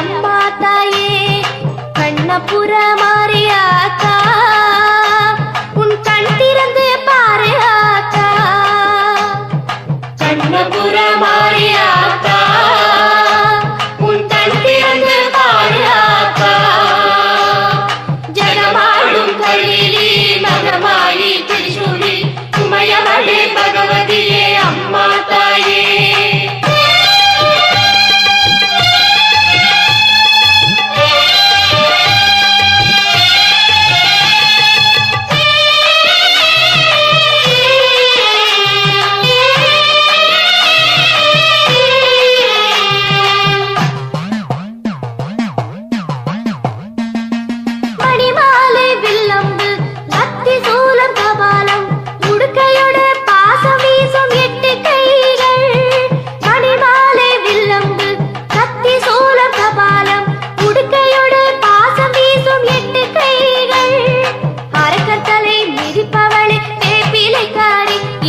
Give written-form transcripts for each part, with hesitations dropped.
அம்மா தாயே கண்ணபுர மாரியாத்தா உன் கண் திறந்து பாரு ஆத்தா கண்ணபுர மாரியாத்தா உன் கண் திறந்து பாரு ஆத்தா ஜகமாளும் கலிலி மகமாயி திரிசூலி உமையவளே பகவதியே அம்மா தாயே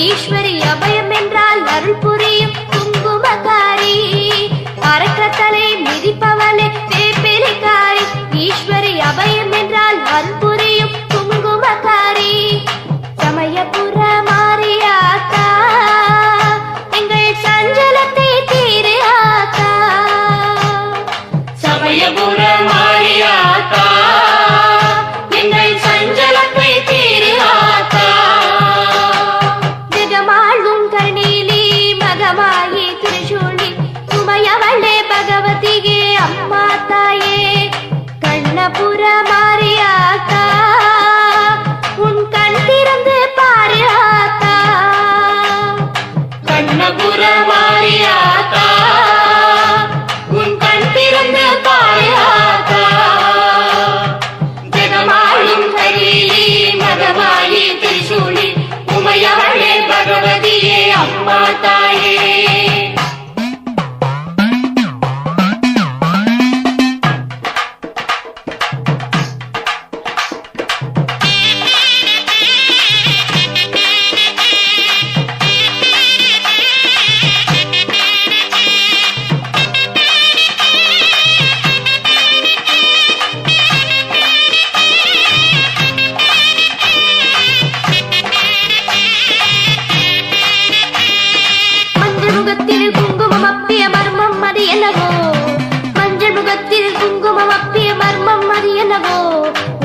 ஈஸ்வரி அபயம் என்றால் அருள் புரியும் குங்குமக்காரி அரக்கத்தலை மிதிப்பவளே வேப்பிலைக்காரி ஈஸ்வரி அபயம் என்றால் அருள் புரியும் குங்குமக்காரி சமயபுர மாரியாத்தா எங்கள் சஞ்சலத்தை தீரு ஆத்தா சமயபுர மாரியாத்தா எங்கள் சஞ்சலத்தை தீரு ஆத்தா மகமாயி திரிசூலி உமையவளே பகவதியே அம்மா தாயே கண்ணபுர மாரியாத்தா உன் கண் திறந்து பாரு ஆத்தா கண்ணபுர மாரியாத்தா உன் கண் திறந்து பாரு ஆத்தா ஜகமாளும் கலிலி மகமாயி திரிசூலி உமையவளே பகவதியே அம்மா தாயே முகத்தில் குங்குமம் அப்பிய மர்மம் அது என்னவோ மஞ்சள் முகத்தில் குங்குமம் அப்பிய மர்மம் அது என்னவோ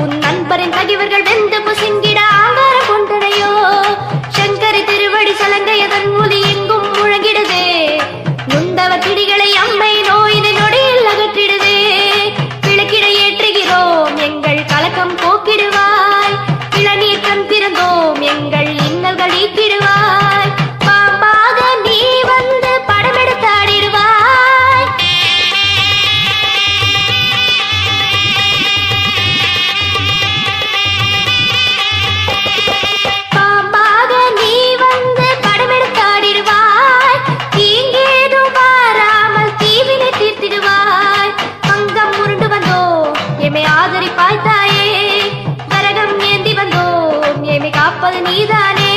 உன் நண்பரின் தகிவர்கள் வெந்து புசிங்கிட ஆங்காரம் கொண்டனையோ சங்கரி திருவடி சலங்கையதன் ஒலி எங்கும் முழங்கிடுதே நுந்தவர் கிடிகளை அம்மை நோயினை நொடியில் அகற்றிடுதே விளக்கிட ஏற்றுகிறோம் எங்கள் கலக்கம் போக்கிடுவாய் இளநீர் கண் திறந்தோம் எங்கள் இன்னல்கள் ஈக்கிடுவாய் ஆதரிப்பாய் தாயே கரகம் ஏந்தி வந்தோம் ஏமை காப்பது நீதானே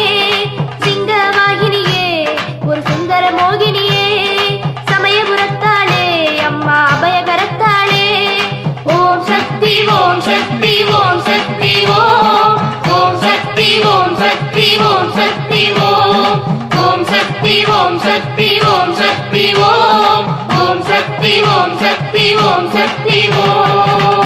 சிங்கவாகினியே ஒரு சுந்தர மோகினியே சமயபுரத்தாளே அம்மா அபயகரத்தாளே ஓம் சக்தி ஓம் சக்தி ஓம் சக்தி ஓம் ஓம் சக்தி ஓம் சக்தி ஓம் சக்தி ஓம் ஓம் சக்தி ஓம் சக்தி ஓம் சக்தி ஓம் ஓம் சக்தி ஓம் சக்தி ஓம் சக்தி ஓம்